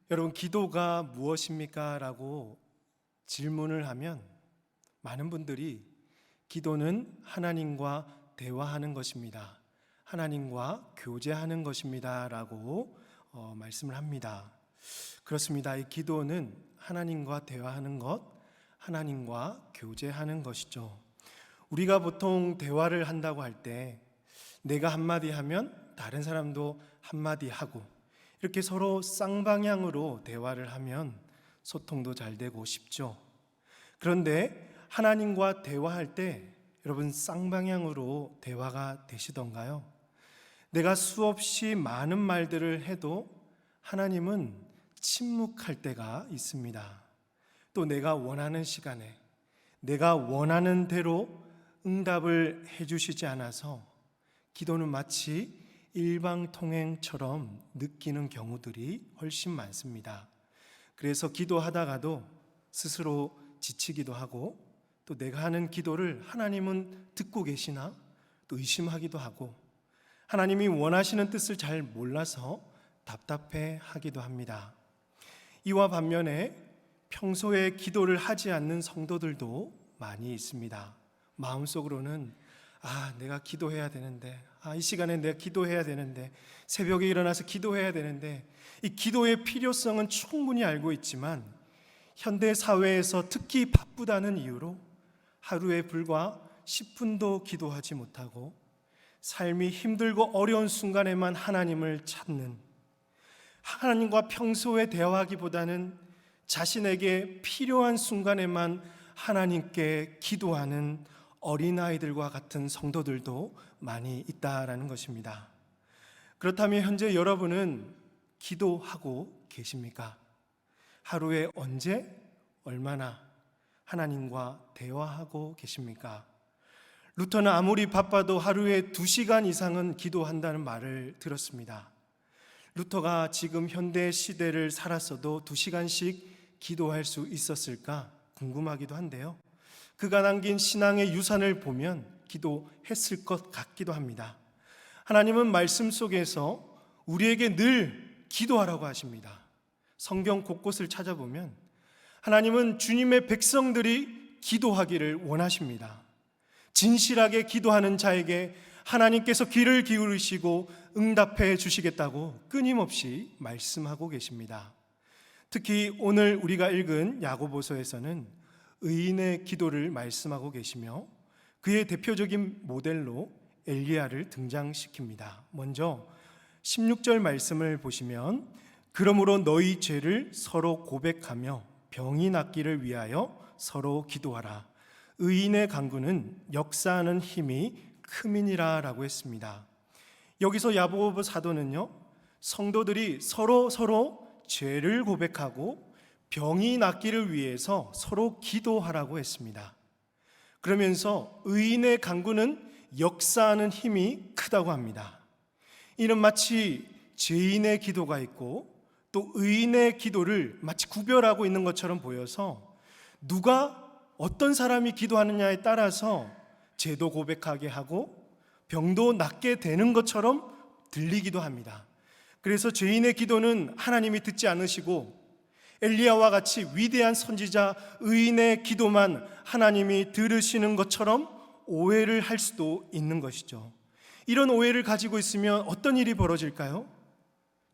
여러분, 기도가 무엇입니까? 라고 질문을 하면 많은 분들이 기도는 하나님과 대화하는 것입니다, 하나님과 교제하는 것입니다 라고 말씀을 합니다. 그렇습니다. 이 기도는 하나님과 대화하는 것, 하나님과 교제하는 것이죠. 우리가 보통 대화를 한다고 할 때 내가 한마디 하면 다른 사람도 한마디 하고, 이렇게 서로 쌍방향으로 대화를 하면 소통도 잘 되고 쉽죠. 그런데 하나님과 대화할 때 여러분, 쌍방향으로 대화가 되시던가요? 내가 수없이 많은 말들을 해도 하나님은 침묵할 때가 있습니다. 또 내가 원하는 시간에 내가 원하는 대로 응답을 해주시지 않아서 기도는 마치 일방통행처럼 느끼는 경우들이 훨씬 많습니다. 그래서 기도하다가도 스스로 지치기도 하고, 또 내가 하는 기도를 하나님은 듣고 계시나 또 의심하기도 하고, 하나님이 원하시는 뜻을 잘 몰라서 답답해 하기도 합니다. 이와 반면에 평소에 기도를 하지 않는 성도들도 많이 있습니다. 마음속으로는 내가 기도해야 되는데, 이 시간에 내가 기도해야 되는데, 새벽에 일어나서 기도해야 되는데, 이 기도의 필요성은 충분히 알고 있지만 현대 사회에서 특히 바쁘다는 이유로 하루에 불과 10분도 기도하지 못하고 삶이 힘들고 어려운 순간에만 하나님을 찾는, 하나님과 평소에 대화하기보다는 자신에게 필요한 순간에만 하나님께 기도하는 어린아이들과 같은 성도들도 많이 있다라는 것입니다. 그렇다면 현재 여러분은 기도하고 계십니까? 하루에 언제, 얼마나 하나님과 대화하고 계십니까? 루터는 아무리 바빠도 하루에 2시간 이상은 기도한다는 말을 들었습니다. 루터가 지금 현대 시대를 살았어도 2시간씩 기도할 수 있었을까 궁금하기도 한데요, 그가 남긴 신앙의 유산을 보면 기도했을 것 같기도 합니다. 하나님은 말씀 속에서 우리에게 늘 기도하라고 하십니다. 성경 곳곳을 찾아보면 하나님은 주님의 백성들이 기도하기를 원하십니다. 진실하게 기도하는 자에게 하나님께서 귀를 기울이시고 응답해 주시겠다고 끊임없이 말씀하고 계십니다. 특히 오늘 우리가 읽은 야고보서에서는 의인의 기도를 말씀하고 계시며 그의 대표적인 모델로 엘리야를 등장시킵니다. 먼저 16절 말씀을 보시면, 그러므로 너희 죄를 서로 고백하며 병이 낫기를 위하여 서로 기도하라. 의인의 간구는 역사하는 힘이 크미니라 라고 했습니다. 여기서 야고보 사도는요, 성도들이 서로 죄를 고백하고 병이 낫기를 위해서 서로 기도하라고 했습니다. 그러면서 의인의 간구는 역사하는 힘이 크다고 합니다. 이는 마치 죄인의 기도가 있고 또 의인의 기도를 마치 구별하고 있는 것처럼 보여서 누가 어떤 사람이 기도하느냐에 따라서 죄도 고백하게 하고 병도 낫게 되는 것처럼 들리기도 합니다. 그래서 죄인의 기도는 하나님이 듣지 않으시고 엘리야와 같이 위대한 선지자 의인의 기도만 하나님이 들으시는 것처럼 오해를 할 수도 있는 것이죠. 이런 오해를 가지고 있으면 어떤 일이 벌어질까요?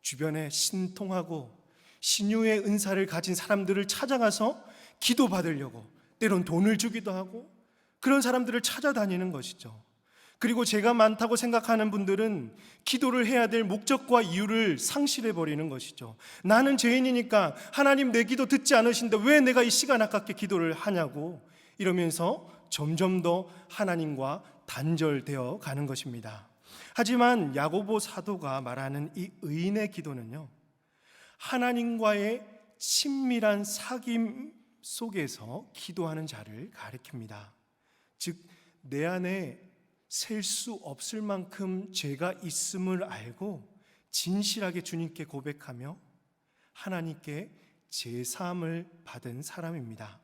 주변에 신통하고 신유의 은사를 가진 사람들을 찾아가서 기도받으려고 때론 돈을 주기도 하고 그런 사람들을 찾아다니는 것이죠. 그리고 죄가 많다고 생각하는 분들은 기도를 해야 될 목적과 이유를 상실해버리는 것이죠. 나는 죄인이니까 하나님 내 기도 듣지 않으신데 왜 내가 이 시간 아깝게 기도를 하냐고 이러면서 점점 더 하나님과 단절되어 가는 것입니다. 하지만 야고보 사도가 말하는 이 의인의 기도는요, 하나님과의 친밀한 사귐 속에서 기도하는 자를 가리킵니다. 즉, 내 안에 셀 수 없을 만큼 죄가 있음을 알고 진실하게 주님께 고백하며 하나님께 제사함을 받은 사람입니다.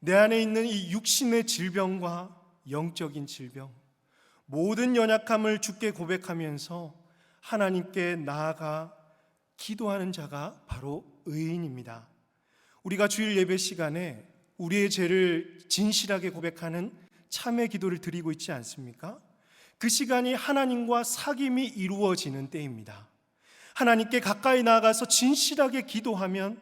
내 안에 있는 이 육신의 질병과 영적인 질병, 모든 연약함을 주께 고백하면서 하나님께 나아가 기도하는 자가 바로 의인입니다. 우리가 주일 예배 시간에 우리의 죄를 진실하게 고백하는 참회 기도를 드리고 있지 않습니까? 그 시간이 하나님과 사귐이 이루어지는 때입니다. 하나님께 가까이 나아가서 진실하게 기도하면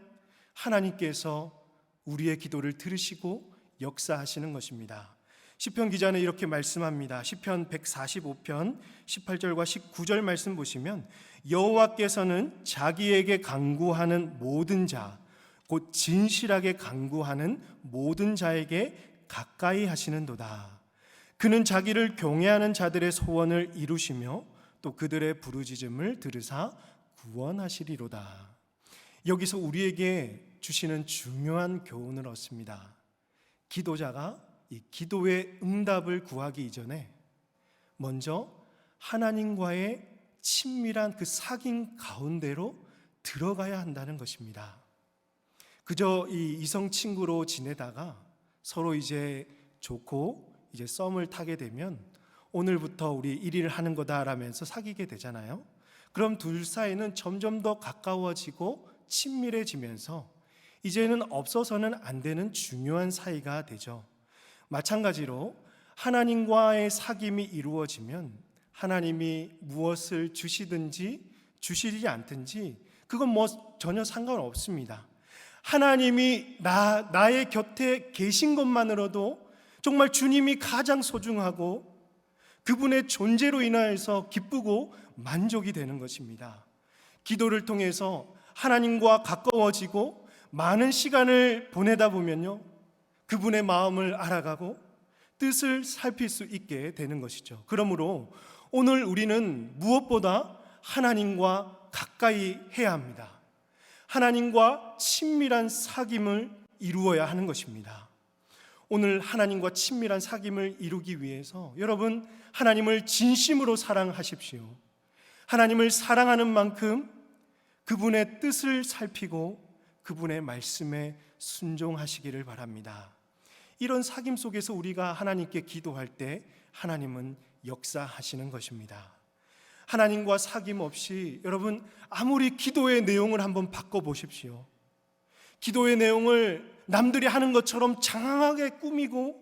하나님께서 우리의 기도를 들으시고 역사하시는 것입니다. 시편 기자는 이렇게 말씀합니다. 시편 145편 18절과 19절 말씀 보시면 여호와께서는 자기에게 간구하는 모든 자, 곧 진실하게 간구하는 모든 자에게 가까이 하시는도다. 그는 자기를 경외하는 자들의 소원을 이루시며 또 그들의 부르짖음을 들으사 구원하시리로다. 여기서 우리에게 주시는 중요한 교훈을 얻습니다. 기도자가 이 기도의 응답을 구하기 이전에 먼저 하나님과의 친밀한 그 사귐 가운데로 들어가야 한다는 것입니다. 그저 이 이성 친구로 지내다가 서로 이제 좋고 이제 썸을 타게 되면 오늘부터 우리 1위를 하는 거다라면서 사귀게 되잖아요. 그럼 둘 사이는 점점 더 가까워지고 친밀해지면서 이제는 없어서는 안 되는 중요한 사이가 되죠. 마찬가지로 하나님과의 사귐이 이루어지면 하나님이 무엇을 주시든지 주시지 않든지 그건 뭐 전혀 상관없습니다. 하나님이 나의 곁에 계신 것만으로도 정말 주님이 가장 소중하고 그분의 존재로 인하여서 기쁘고 만족이 되는 것입니다. 기도를 통해서 하나님과 가까워지고 많은 시간을 보내다 보면요, 그분의 마음을 알아가고 뜻을 살필 수 있게 되는 것이죠. 그러므로 오늘 우리는 무엇보다 하나님과 가까이 해야 합니다. 하나님과 친밀한 사귐을 이루어야 하는 것입니다. 오늘 하나님과 친밀한 사귐을 이루기 위해서 여러분 하나님을 진심으로 사랑하십시오. 하나님을 사랑하는 만큼 그분의 뜻을 살피고 그분의 말씀에 순종하시기를 바랍니다. 이런 사귐 속에서 우리가 하나님께 기도할 때 하나님은 역사하시는 것입니다. 하나님과 사귐 없이 여러분 아무리 기도의 내용을 한번 바꿔보십시오. 기도의 내용을 남들이 하는 것처럼 장황하게 꾸미고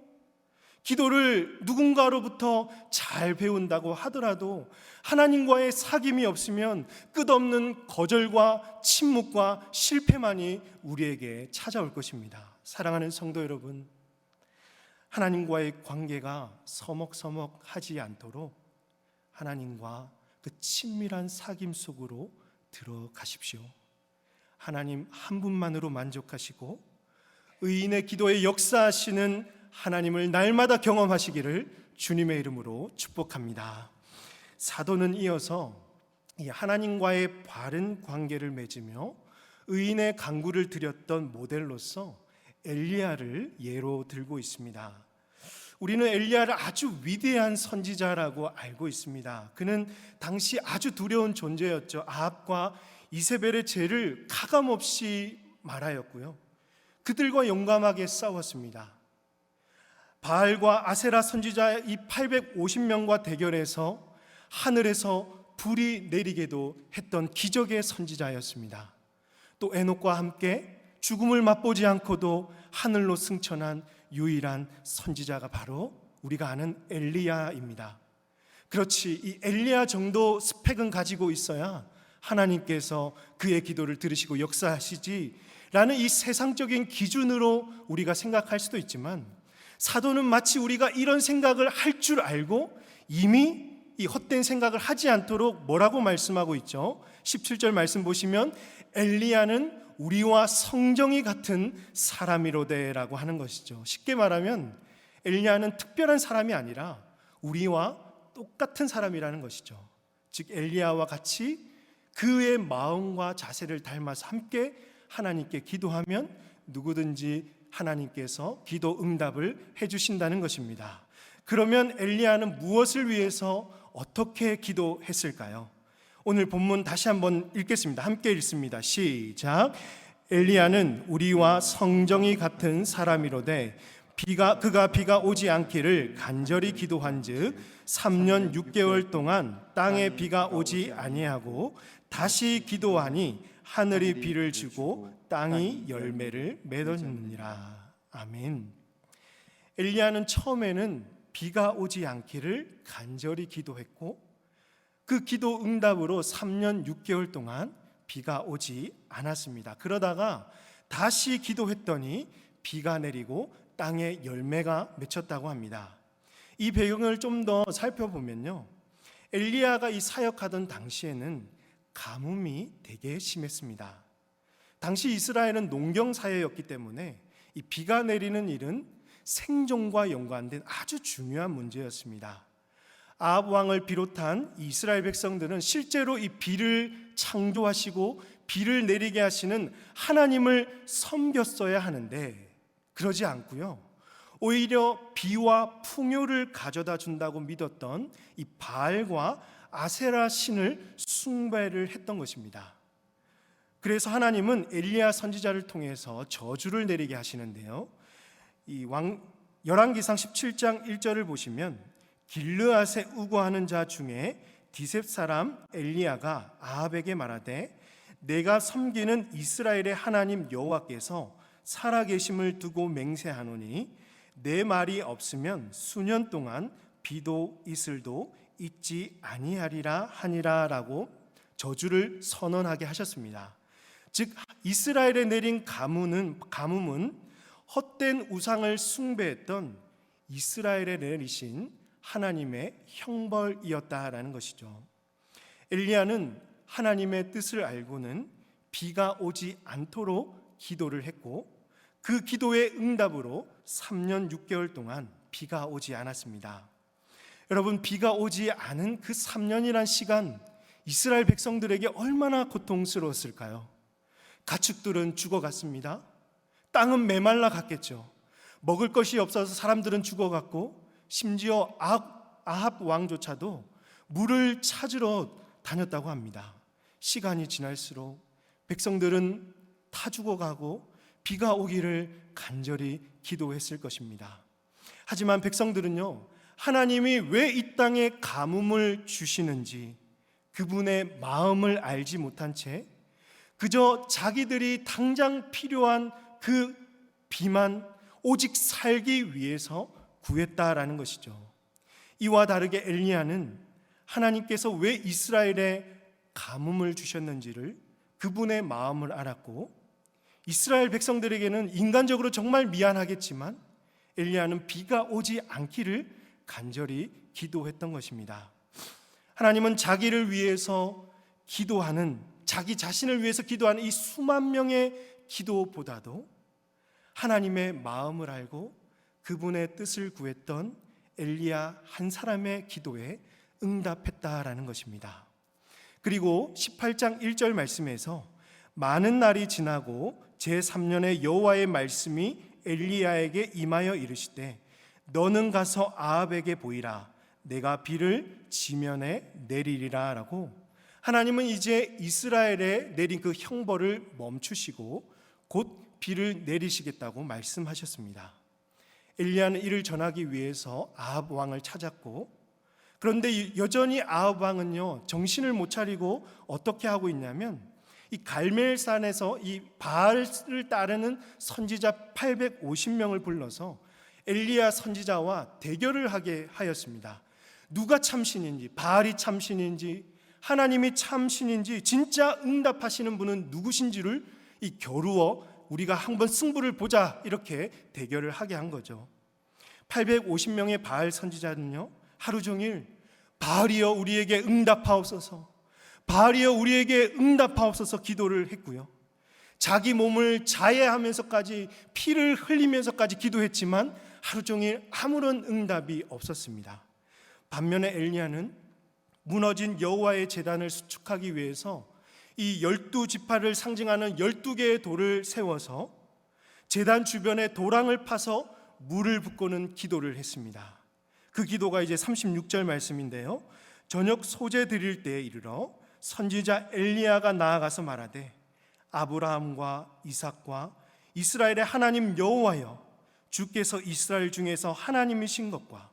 기도를 누군가로부터 잘 배운다고 하더라도 하나님과의 사귐이 없으면 끝없는 거절과 침묵과 실패만이 우리에게 찾아올 것입니다. 사랑하는 성도 여러분, 하나님과의 관계가 서먹서먹하지 않도록 하나님과 그 친밀한 사귐 속으로 들어가십시오. 하나님 한 분만으로 만족하시고 의인의 기도에 역사하시는 하나님을 날마다 경험하시기를 주님의 이름으로 축복합니다. 사도는 이어서 이 하나님과의 바른 관계를 맺으며 의인의 간구를 드렸던 모델로서 엘리야를 예로 들고 있습니다. 우리는 엘리야를 아주 위대한 선지자라고 알고 있습니다. 그는 당시 아주 두려운 존재였죠. 아합과 이세벨의 죄를 가감없이 말하였고요, 그들과 용감하게 싸웠습니다. 바알과 아세라 선지자 이 850명과 대결해서 하늘에서 불이 내리게도 했던 기적의 선지자였습니다. 또 에녹과 함께 죽음을 맛보지 않고도 하늘로 승천한 유일한 선지자가 바로 우리가 아는 엘리야입니다. 그렇지, 이 엘리야 정도 스펙은 가지고 있어야 하나님께서 그의 기도를 들으시고 역사하시지 라는 이 세상적인 기준으로 우리가 생각할 수도 있지만, 사도는 마치 우리가 이런 생각을 할 줄 알고 이미 이 헛된 생각을 하지 않도록 뭐라고 말씀하고 있죠? 17절 말씀 보시면 엘리야는 우리와 성정이 같은 사람이로되라고 하는 것이죠. 쉽게 말하면 엘리야는 특별한 사람이 아니라 우리와 똑같은 사람이라는 것이죠. 즉 엘리야와 같이 그의 마음과 자세를 닮아서 함께 하나님께 기도하면 누구든지 하나님께서 기도 응답을 해주신다는 것입니다. 그러면 엘리야는 무엇을 위해서 어떻게 기도했을까요? 오늘 본문 다시 한번 읽겠습니다. 함께 읽습니다. 시작. 엘리야는 우리와 성정이 같은 사람이로되 그가 비가 오지 않기를 간절히 기도한즉 3년 6개월 동안 땅에 비가 오지 아니하고 다시 기도하니 하늘이 비를 주고 땅이 열매를 맺었느니라. 아멘. 엘리야는 처음에는 비가 오지 않기를 간절히 기도했고 그 기도 응답으로 3년 6개월 동안 비가 오지 않았습니다. 그러다가 다시 기도했더니 비가 내리고 땅에 열매가 맺혔다고 합니다. 이 배경을 좀 더 살펴보면요, 엘리야가 이 사역하던 당시에는 가뭄이 되게 심했습니다. 당시 이스라엘은 농경 사회였기 때문에 이 비가 내리는 일은 생존과 연관된 아주 중요한 문제였습니다. 아합 왕을 비롯한 이스라엘 백성들은 실제로 이 비를 창조하시고 비를 내리게 하시는 하나님을 섬겼어야 하는데 그러지 않고요, 오히려 비와 풍요를 가져다 준다고 믿었던 이 바알과 아세라 신을 숭배를 했던 것입니다. 그래서 하나님은 엘리야 선지자를 통해서 저주를 내리게 하시는데요, 이 열왕기상 17장 1절을 보시면 길르앗에 우거하는 자 중에 디셉 사람 엘리야가 아합에게 말하되 내가 섬기는 이스라엘의 하나님 여호와께서 살아계심을 두고 맹세하노니 내 말이 없으면 수년 동안 비도 이슬도 있지 아니하리라 하니라라고 저주를 선언하게 하셨습니다. 즉 이스라엘에 내린 가뭄은 헛된 우상을 숭배했던 이스라엘에 내리신 하나님의 형벌이었다라는 것이죠. 엘리야는 하나님의 뜻을 알고는 비가 오지 않도록 기도를 했고 그 기도의 응답으로 3년 6개월 동안 비가 오지 않았습니다. 여러분, 비가 오지 않은 그 3년이란 시간 이스라엘 백성들에게 얼마나 고통스러웠을까요? 가축들은 죽어갔습니다. 땅은 메말라 갔겠죠. 먹을 것이 없어서 사람들은 죽어갔고 심지어 아합 왕조차도 물을 찾으러 다녔다고 합니다. 시간이 지날수록 백성들은 다 죽어가고 비가 오기를 간절히 기도했을 것입니다. 하지만 백성들은요, 하나님이 왜 이 땅에 가뭄을 주시는지 그분의 마음을 알지 못한 채 그저 자기들이 당장 필요한 그 비만 오직 살기 위해서 구했다라는 것이죠. 이와 다르게 엘리야는 하나님께서 왜 이스라엘에 가뭄을 주셨는지를 그분의 마음을 알았고 이스라엘 백성들에게는 인간적으로 정말 미안하겠지만 엘리야는 비가 오지 않기를 간절히 기도했던 것입니다. 하나님은 자기를 위해서 기도하는, 자기 자신을 위해서 기도하는 이 수만 명의 기도보다도 하나님의 마음을 알고 그분의 뜻을 구했던 엘리야 한 사람의 기도에 응답했다라는 것입니다. 그리고 18장 1절 말씀에서 많은 날이 지나고 제3년에 여호와의 말씀이 엘리야에게 임하여 이르시되 너는 가서 아합에게 보이라 내가 비를 지면에 내리리라 라고 하나님은 이제 이스라엘에 내린 그 형벌을 멈추시고 곧 비를 내리시겠다고 말씀하셨습니다. 엘리야는 이를 전하기 위해서 아합 왕을 찾았고 그런데 여전히 아합 왕은요 정신을 못 차리고 어떻게 하고 있냐면 이 갈멜산에서 이 바알을 따르는 선지자 850명을 불러서 엘리야 선지자와 대결을 하게 하였습니다. 누가 참신인지, 바알이 참신인지, 하나님이 참신인지, 진짜 응답하시는 분은 누구신지를 이 겨루어 우리가 한번 승부를 보자 이렇게 대결을 하게 한 거죠. 850명의 바알 선지자는요 하루 종일 바알이여 우리에게 응답하옵소서, 바알이여 우리에게 응답하옵소서 기도를 했고요. 자기 몸을 자해하면서까지 피를 흘리면서까지 기도했지만 하루 종일 아무런 응답이 없었습니다. 반면에 엘리야는 무너진 여호와의 제단을 수축하기 위해서 이 12지파를 상징하는 12개의 돌을 세워서 제단 주변에 도랑을 파서 물을 붓고는 기도를 했습니다. 그 기도가 이제 36절 말씀인데요, 저녁 소재 드릴 때에 이르러 선지자 엘리야가 나아가서 말하되 아브라함과 이삭과 이스라엘의 하나님 여호와여 주께서 이스라엘 중에서 하나님이신 것과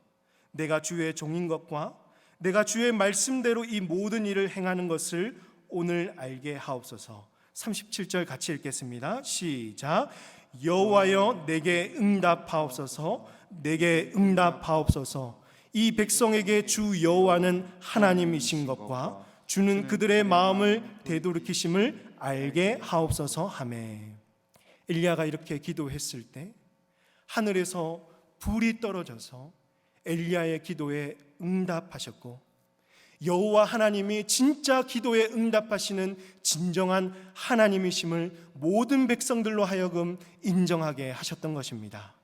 내가 주의 종인 것과 내가 주의 말씀대로 이 모든 일을 행하는 것을 오늘 알게 하옵소서. 37절 같이 읽겠습니다. 시작. 여호와여 내게 응답하옵소서. 내게 응답하옵소서. 이 백성에게 주 여호와는 하나님이신 것과 주는 그들의 마음을 되돌이키심을 알게 하옵소서 하매. 엘리야가 이렇게 기도했을 때 하늘에서 불이 떨어져서 엘리야의 기도에 응답하셨고, 여호와 하나님이 진짜 기도에 응답하시는 진정한 하나님이심을 모든 백성들로 하여금 인정하게 하셨던 것입니다.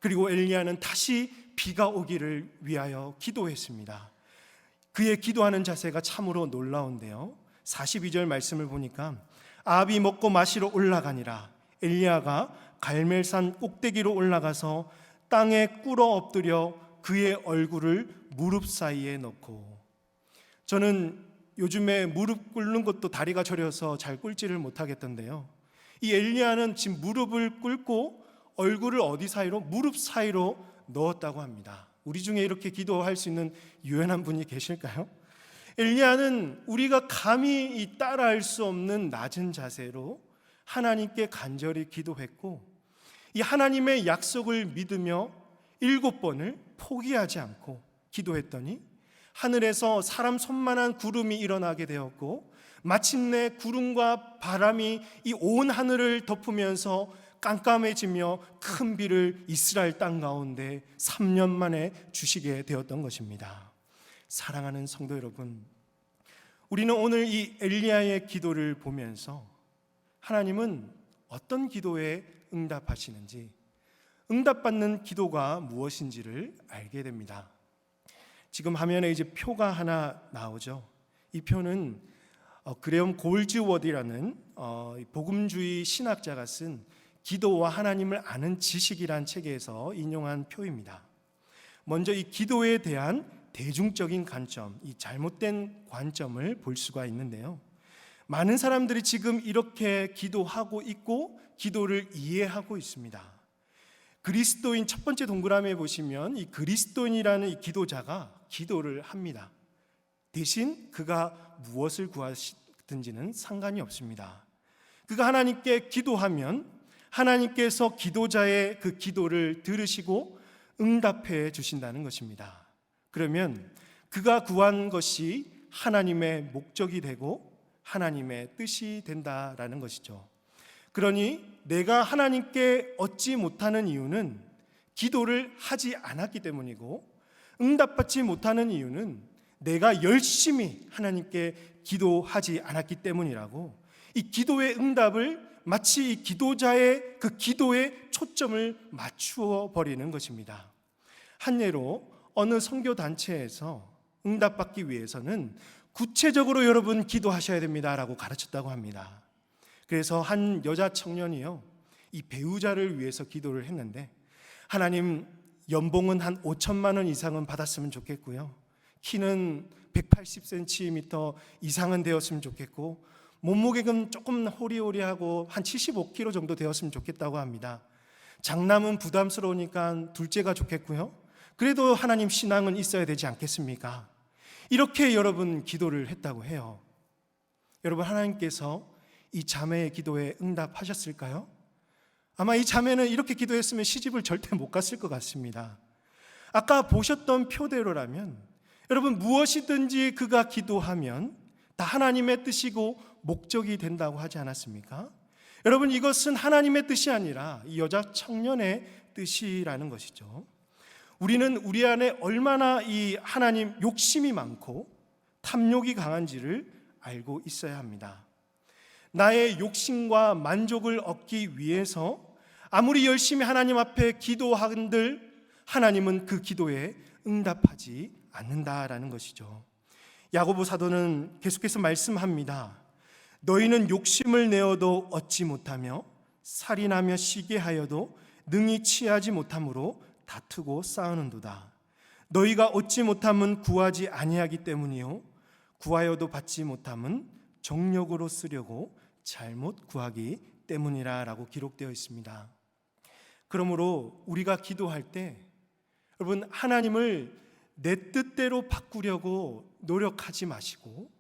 그리고 엘리야는 다시 비가 오기를 위하여 기도했습니다. 그의 기도하는 자세가 참으로 놀라운데요, 42절 말씀을 보니까 아합이 먹고 마시러 올라가니라. 엘리야가 갈멜산 꼭대기로 올라가서 땅에 꿇어 엎드려 그의 얼굴을 무릎 사이에 넣고. 저는 요즘에 무릎 꿇는 것도 다리가 저려서 잘 꿇지를 못하겠던데요, 이 엘리야는 지금 무릎을 꿇고 얼굴을 어디 사이로? 무릎 사이로 넣었다고 합니다. 우리 중에 이렇게 기도할 수 있는 유연한 분이 계실까요? 엘리야는 우리가 감히 따라할 수 없는 낮은 자세로 하나님께 간절히 기도했고, 이 하나님의 약속을 믿으며 7번을 포기하지 않고 기도했더니 하늘에서 사람 손만한 구름이 일어나게 되었고, 마침내 구름과 바람이 이 온 하늘을 덮으면서 깜깜해지며 큰 비를 이스라엘 땅 가운데 3년 만에 주시게 되었던 것입니다. 사랑하는 성도 여러분, 우리는 오늘 이 엘리야의 기도를 보면서 하나님은 어떤 기도에 응답하시는지, 응답받는 기도가 무엇인지를 알게 됩니다. 지금 화면에 이제 표가 하나 나오죠. 이 표는 그레엄 골즈워디라는 복음주의 신학자가 쓴 기도와 하나님을 아는 지식이란 책에서 인용한 표입니다. 먼저 이 기도에 대한 대중적인 관점, 이 잘못된 관점을 볼 수가 있는데요, 많은 사람들이 지금 이렇게 기도하고 있고 기도를 이해하고 있습니다. 그리스도인 첫 번째 동그라미에 보시면 이 그리스도인이라는 이 기도자가 기도를 합니다. 대신 그가 무엇을 구하든지는 상관이 없습니다. 그가 하나님께 기도하면 하나님께서 기도자의 그 기도를 들으시고 응답해 주신다는 것입니다. 그러면 그가 구한 것이 하나님의 목적이 되고 하나님의 뜻이 된다라는 것이죠. 그러니 내가 하나님께 얻지 못하는 이유는 기도를 하지 않았기 때문이고, 응답받지 못하는 이유는 내가 열심히 하나님께 기도하지 않았기 때문이라고, 이 기도의 응답을 마치 이 기도자의 그 기도에 초점을 맞추어 버리는 것입니다. 한 예로 어느 선교 단체에서 응답받기 위해서는 구체적으로 여러분 기도하셔야 됩니다라고 가르쳤다고 합니다. 그래서 한 여자 청년이요, 이 배우자를 위해서 기도를 했는데, 하나님 연봉은 한 5천만 원 이상은 받았으면 좋겠고요, 키는 180cm 이상은 되었으면 좋겠고, 몸무게는 조금 호리호리하고 한 75kg 정도 되었으면 좋겠다고 합니다. 장남은 부담스러우니까 둘째가 좋겠고요, 그래도 하나님 신앙은 있어야 되지 않겠습니까? 이렇게 여러분 기도를 했다고 해요. 여러분, 하나님께서 이 자매의 기도에 응답하셨을까요? 아마 이 자매는 이렇게 기도했으면 시집을 절대 못 갔을 것 같습니다. 아까 보셨던 표대로라면 여러분, 무엇이든지 그가 기도하면 다 하나님의 뜻이고 목적이 된다고 하지 않았습니까? 여러분, 이것은 하나님의 뜻이 아니라 이 여자 청년의 뜻이라는 것이죠. 우리는 우리 안에 얼마나 이 하나님 욕심이 많고 탐욕이 강한지를 알고 있어야 합니다. 나의 욕심과 만족을 얻기 위해서 아무리 열심히 하나님 앞에 기도한들 하나님은 그 기도에 응답하지 않는다라는 것이죠. 야고보 사도는 계속해서 말씀합니다. 너희는 욕심을 내어도 얻지 못하며 살인하며 시게 하여도 능히 취하지 못함으로 다투고 싸우는도다. 너희가 얻지 못함은 구하지 아니하기 때문이요 구하여도 받지 못함은 정욕으로 쓰려고 잘못 구하기 때문이라 라고 기록되어 있습니다. 그러므로 우리가 기도할 때 여러분, 하나님을 내 뜻대로 바꾸려고 노력하지 마시고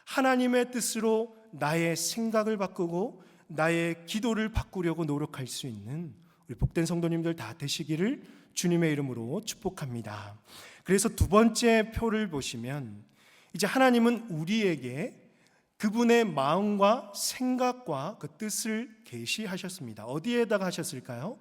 하나님의 뜻으로 나의 생각을 바꾸고 나의 기도를 바꾸려고 노력할 수 있는 우리 복된 성도님들 다 되시기를 주님의 이름으로 축복합니다. 그래서 두 번째 표를 보시면 이제 하나님은 우리에게 그분의 마음과 생각과 그 뜻을 계시하셨습니다. 어디에다가 하셨을까요?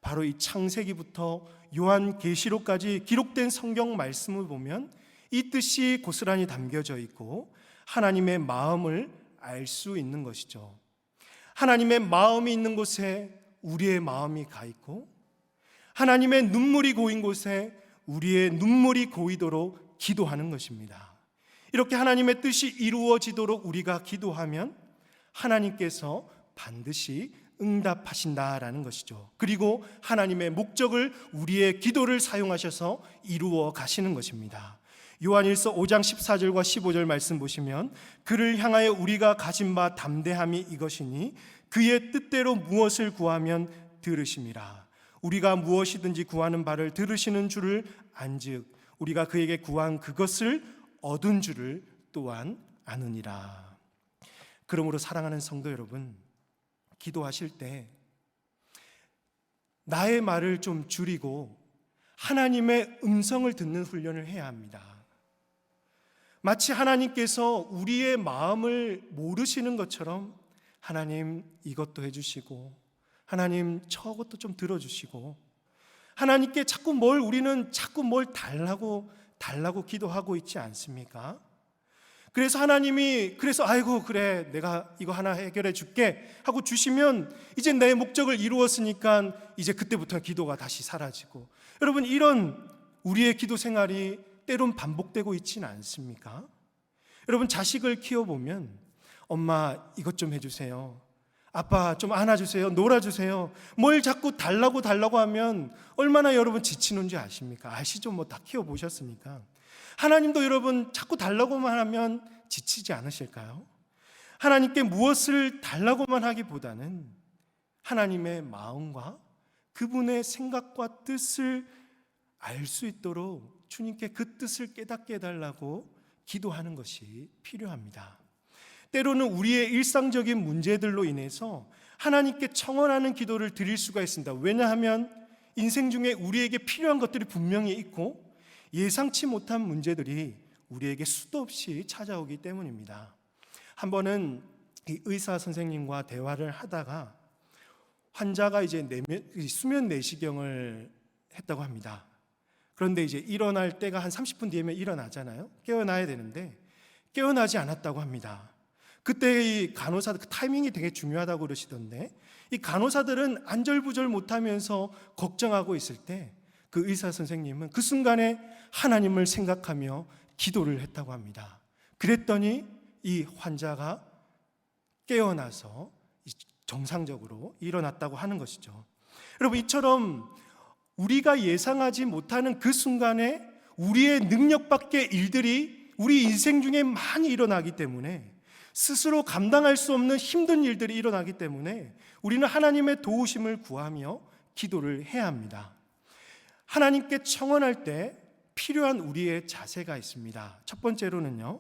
바로 이 창세기부터 요한계시록까지 기록된 성경 말씀을 보면 이 뜻이 고스란히 담겨져 있고 하나님의 마음을 알 수 있는 것이죠. 하나님의 마음이 있는 곳에 우리의 마음이 가 있고 하나님의 눈물이 고인 곳에 우리의 눈물이 고이도록 기도하는 것입니다. 이렇게 하나님의 뜻이 이루어지도록 우리가 기도하면 하나님께서 반드시 응답하신다라는 것이죠. 그리고 하나님의 목적을 우리의 기도를 사용하셔서 이루어 가시는 것입니다. 요한일서 5장 14절과 15절 말씀 보시면 그를 향하여 우리가 가진 바 담대함이 이것이니 그의 뜻대로 무엇을 구하면 들으심이라. 우리가 무엇이든지 구하는 바를 들으시는 줄을 안즉 우리가 그에게 구한 그것을 얻은 줄을 또한 아느니라. 그러므로 사랑하는 성도 여러분, 기도하실 때 나의 말을 좀 줄이고 하나님의 음성을 듣는 훈련을 해야 합니다. 마치 하나님께서 우리의 마음을 모르시는 것처럼 하나님 이것도 해주시고 하나님 저것도 좀 들어주시고 하나님께 우리는 자꾸 뭘 달라고 기도하고 있지 않습니까? 그래서 하나님이 아이고 그래 내가 이거 하나 해결해 줄게 하고 주시면 이제 내 목적을 이루었으니까 이제 그때부터 기도가 다시 사라지고, 여러분 이런 우리의 기도 생활이 때론 반복되고 있지는 않습니까? 여러분 자식을 키워보면 엄마 이것 좀 해주세요, 아빠 좀 안아주세요, 놀아주세요, 뭘 자꾸 달라고 하면 얼마나 여러분 지치는 줄 아십니까? 아시죠? 뭐 다 키워보셨으니까. 하나님도 여러분 자꾸 달라고만 하면 지치지 않으실까요? 하나님께 무엇을 달라고만 하기보다는 하나님의 마음과 그분의 생각과 뜻을 알 수 있도록 주님께 그 뜻을 깨닫게 해달라고 기도하는 것이 필요합니다. 때로는 우리의 일상적인 문제들로 인해서 하나님께 청원하는 기도를 드릴 수가 있습니다. 왜냐하면 인생 중에 우리에게 필요한 것들이 분명히 있고 예상치 못한 문제들이 우리에게 수도 없이 찾아오기 때문입니다. 한 번은 이 의사 선생님과 대화를 하다가 환자가 이제 수면 내시경을 했다고 합니다. 그런데 이제 일어날 때가 한 30분 뒤에면 일어나잖아요. 깨어나야 되는데 깨어나지 않았다고 합니다. 그때 이 간호사들 그 타이밍이 되게 중요하다고 그러시던데 이 간호사들은 안절부절 못하면서 걱정하고 있을 때 그 의사 선생님은 그 순간에 하나님을 생각하며 기도를 했다고 합니다. 그랬더니 이 환자가 깨어나서 정상적으로 일어났다고 하는 것이죠. 여러분 이처럼 우리가 예상하지 못하는 그 순간에 우리의 능력 밖의 일들이 우리 인생 중에 많이 일어나기 때문에, 스스로 감당할 수 없는 힘든 일들이 일어나기 때문에 우리는 하나님의 도우심을 구하며 기도를 해야 합니다. 하나님께 청원할 때 필요한 우리의 자세가 있습니다. 첫 번째로는요,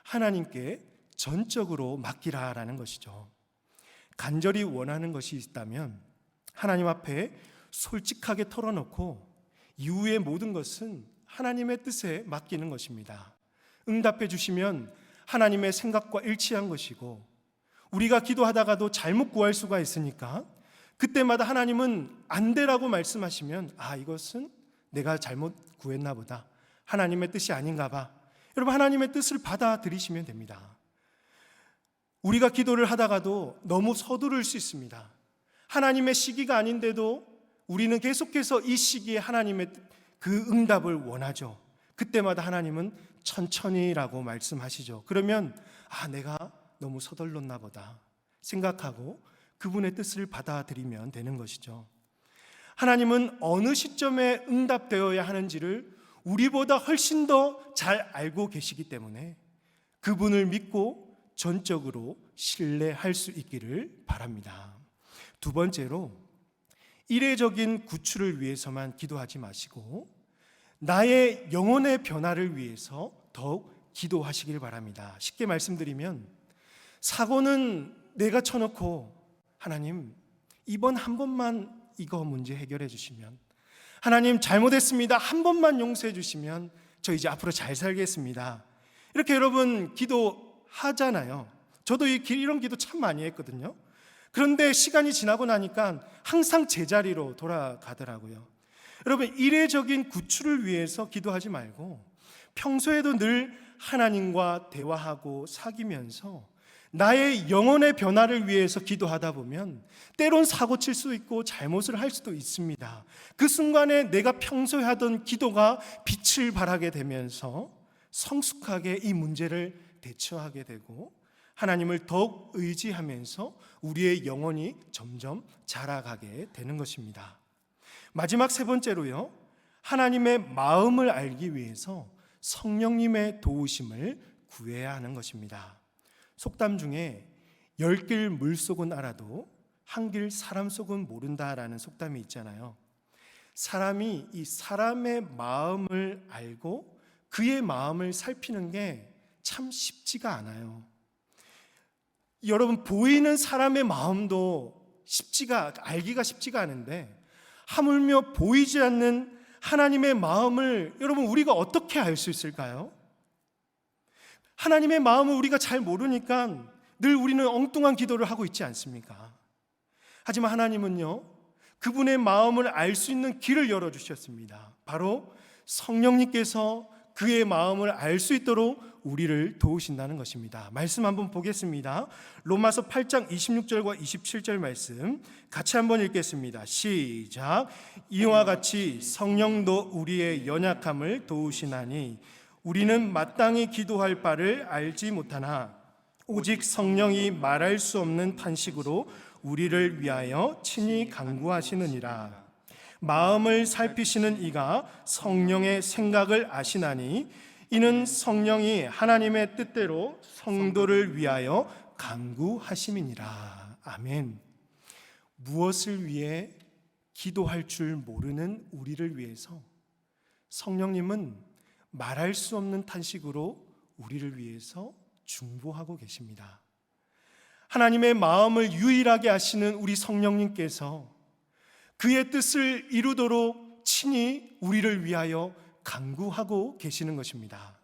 하나님께 전적으로 맡기라라는 것이죠. 간절히 원하는 것이 있다면 하나님 앞에 솔직하게 털어놓고 이후의 모든 것은 하나님의 뜻에 맡기는 것입니다. 응답해 주시면 하나님의 생각과 일치한 것이고, 우리가 기도하다가도 잘못 구할 수가 있으니까 그때마다 하나님은 안 되라고 말씀하시면 이것은 내가 잘못 구했나 보다, 하나님의 뜻이 아닌가 봐. 여러분 하나님의 뜻을 받아들이시면 됩니다. 우리가 기도를 하다가도 너무 서두를 수 있습니다. 하나님의 시기가 아닌데도 우리는 계속해서 이 시기에 하나님의 그 응답을 원하죠. 그때마다 하나님은 천천히라고 말씀하시죠. 그러면 내가 너무 서둘렀나 보다 생각하고 그분의 뜻을 받아들이면 되는 것이죠. 하나님은 어느 시점에 응답되어야 하는지를 우리보다 훨씬 더 잘 알고 계시기 때문에 그분을 믿고 전적으로 신뢰할 수 있기를 바랍니다. 두 번째로, 이례적인 구출을 위해서만 기도하지 마시고 나의 영혼의 변화를 위해서 더욱 기도하시길 바랍니다. 쉽게 말씀드리면 사고는 내가 쳐놓고 하나님 이번 한 번만 이거 문제 해결해 주시면, 하나님 잘못했습니다 한 번만 용서해 주시면 저 이제 앞으로 잘 살겠습니다, 이렇게 여러분 기도하잖아요. 저도 이런 기도 참 많이 했거든요. 그런데 시간이 지나고 나니까 항상 제자리로 돌아가더라고요. 여러분 이례적인 구출을 위해서 기도하지 말고 평소에도 늘 하나님과 대화하고 사귀면서 나의 영혼의 변화를 위해서 기도하다 보면 때론 사고 칠 수 있고 잘못을 할 수도 있습니다. 그 순간에 내가 평소에 하던 기도가 빛을 발하게 되면서 성숙하게 이 문제를 대처하게 되고 하나님을 더욱 의지하면서 우리의 영혼이 점점 자라가게 되는 것입니다. 마지막 세 번째로요, 하나님의 마음을 알기 위해서 성령님의 도우심을 구해야 하는 것입니다. 속담 중에 10길 물속은 알아도 한 길 사람 속은 모른다라는 속담이 있잖아요. 사람이 이 사람의 마음을 알고 그의 마음을 살피는 게 참 쉽지가 않아요. 여러분 보이는 사람의 마음도 알기가 쉽지가 않은데 하물며 보이지 않는 하나님의 마음을 여러분 우리가 어떻게 알 수 있을까요? 하나님의 마음을 우리가 잘 모르니까 늘 우리는 엉뚱한 기도를 하고 있지 않습니까? 하지만 하나님은요, 그분의 마음을 알 수 있는 길을 열어주셨습니다. 바로 성령님께서 그의 마음을 알 수 있도록 우리를 도우신다는 것입니다. 말씀 한번 보겠습니다. 로마서 8장 26절과 27절 말씀 같이 한번 읽겠습니다. 시작. 이와 같이 성령도 우리의 연약함을 도우시나니 우리는 마땅히 기도할 바를 알지 못하나 오직 성령이 말할 수 없는 탄식으로 우리를 위하여 친히 간구하시느니라. 마음을 살피시는 이가 성령의 생각을 아시나니 이는 성령이 하나님의 뜻대로 성도를 위하여 간구하심이니라. 아멘. 무엇을 위해 기도할 줄 모르는 우리를 위해서 성령님은 말할 수 없는 탄식으로 우리를 위해서 중보하고 계십니다. 하나님의 마음을 유일하게 아시는 우리 성령님께서 그의 뜻을 이루도록 친히 우리를 위하여 간구하고 계시는 것입니다.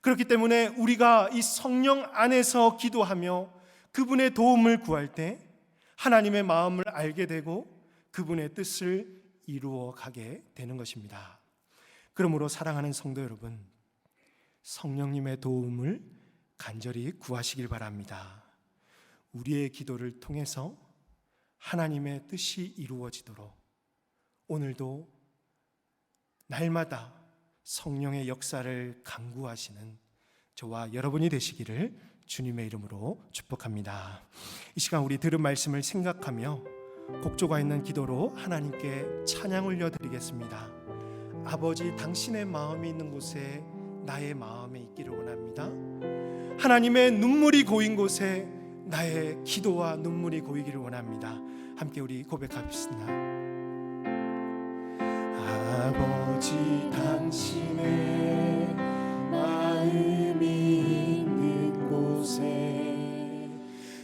그렇기 때문에 우리가 이 성령 안에서 기도하며 그분의 도움을 구할 때 하나님의 마음을 알게 되고 그분의 뜻을 이루어 가게 되는 것입니다. 그러므로 사랑하는 성도 여러분, 성령님의 도움을 간절히 구하시길 바랍니다. 우리의 기도를 통해서 하나님의 뜻이 이루어지도록 오늘도 날마다 성령의 역사를 간구하시는 저와 여러분이 되시기를 주님의 이름으로 축복합니다. 이 시간 우리 들은 말씀을 생각하며 곡조가 있는 기도로 하나님께 찬양 올려드리겠습니다. 아버지, 당신의 마음이 있는 곳에 나의 마음이 있기를 원합니다. 하나님의 눈물이 고인 곳에 나의 기도와 눈물이 고이기를 원합니다. 함께 우리 고백합시다. 아버지, 당신의 마음이 있는 곳에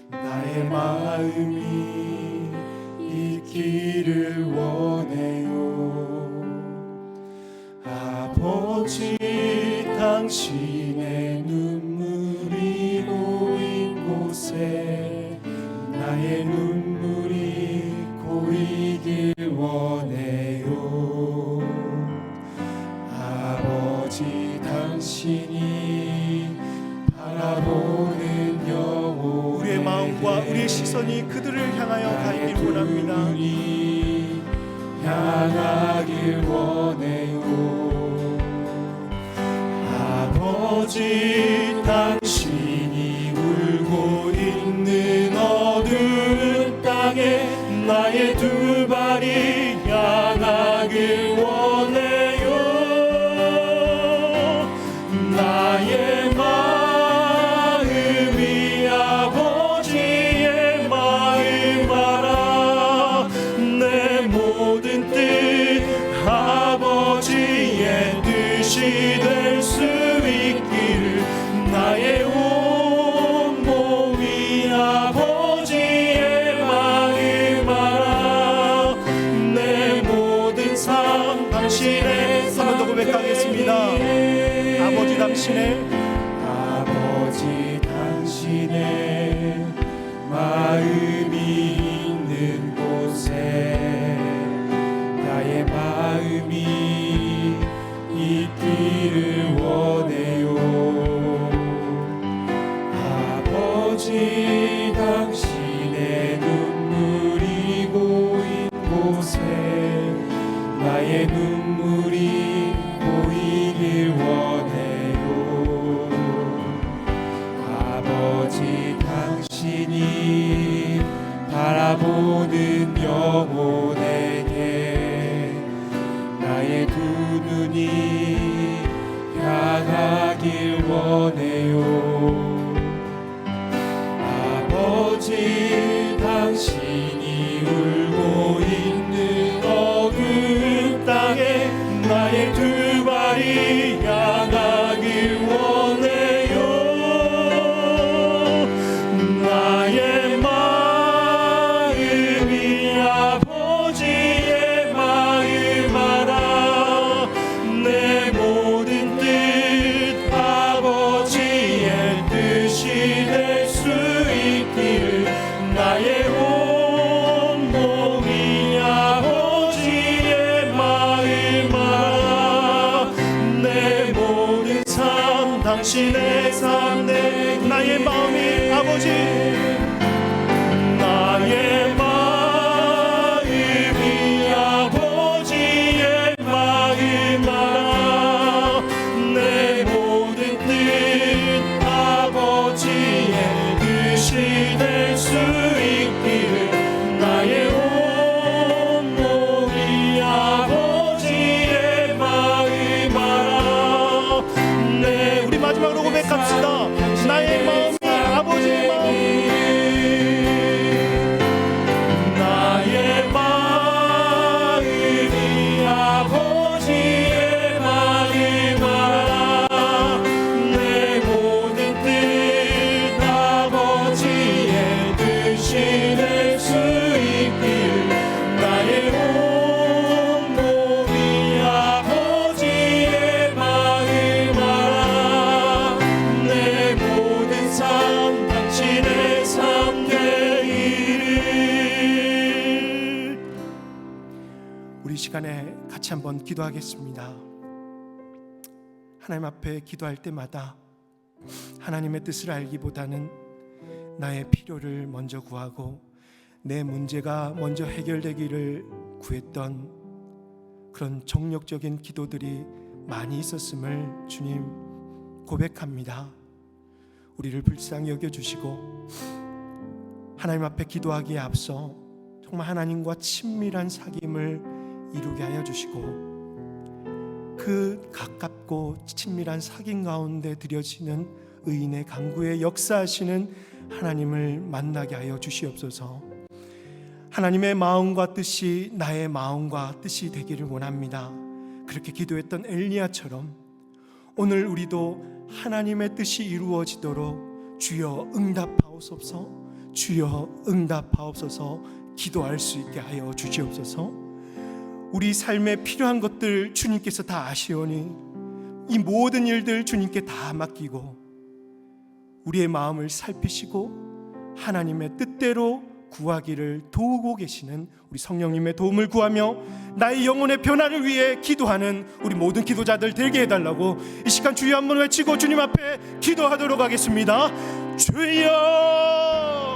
나의 마음이 있기를 원해요. 아버지, 당신의 눈물이 고인 곳에 나의 눈물이 고이길 원해요. 아버지, 당신이 바라보는 영혼 우리의 마음과 우리의 시선이 그들을 향하여 가길 원합니다. 향하길 원해요. 아버지, 당신이 울고 있는 어두운 땅에 나의 두 발이 향하길 원해요. 나의 마음이 아버지의 마음 알아. 내 모든 뜻 아버지의 뜻이 될 수 있기를 당신의 아버지 당신의 마음이 있는 곳에 나의 마음이 있기를 원해요. 아버지 당신의 눈물이 고인 곳에 나의 눈물이 보이길 원해요. 아버지 당신이 바라보는 영혼에게 나의 두 눈이 향하길 원해요. 아버지 당신이 울고 있는 어두운 땅에 나의 두 발이 향하길 원해요. 나의 마음이 아버지의 마음 알아 내 모든 뜻 아버지의 뜻이 될 수 있기를 나의 온몸이 아버지의 마음 알아 내 모든 삶 당신의 삶 내 나의 마음이 아버지 나의 마음이 아버지의 마음 알아 내 모든 뜻 아버지의 뜻이 될 수 있기를 나의 온몸이 아버지의 마음 알아 내 우리 마지막으로 고백합시다. 나의 마음이 아버지의 마음 나의 마음이 아버지의 마음 알아 내 모든 뜻 아버지의 뜻이 될 수 있기를 나의 온몸이 아버지의 마음 알아 내 모든 삶 당신의 삶 되기를. 우리 시간에 같이 한번 기도하겠습니다. 하나님 앞에 기도할 때마다 하나님의 뜻을 알기보다는 나의 필요를 먼저 구하고 내 문제가 먼저 해결되기를 구했던 그런 정욕적인 기도들이 많이 있었음을 주님 고백합니다. 우리를 불쌍히 여겨주시고 하나님 앞에 기도하기에 앞서 정말 하나님과 친밀한 사귐을 이루게 하여 주시고 그 가깝고 친밀한 사귐 가운데 드려지는 의인의 간구에 역사하시는 하나님을 만나게 하여 주시옵소서. 하나님의 마음과 뜻이 나의 마음과 뜻이 되기를 원합니다. 그렇게 기도했던 엘리야처럼 오늘 우리도 하나님의 뜻이 이루어지도록 주여 응답하옵소서, 주여 응답하옵소서 기도할 수 있게 하여 주시옵소서. 우리 삶에 필요한 것들 주님께서 다 아시오니 이 모든 일들 주님께 다 맡기고 우리의 마음을 살피시고 하나님의 뜻대로 구하기를 도우고 계시는 우리 성령님의 도움을 구하며 나의 영혼의 변화를 위해 기도하는 우리 모든 기도자들 되게 해달라고 이 시간 주여 한번 외치고 주님 앞에 기도하도록 하겠습니다. 주여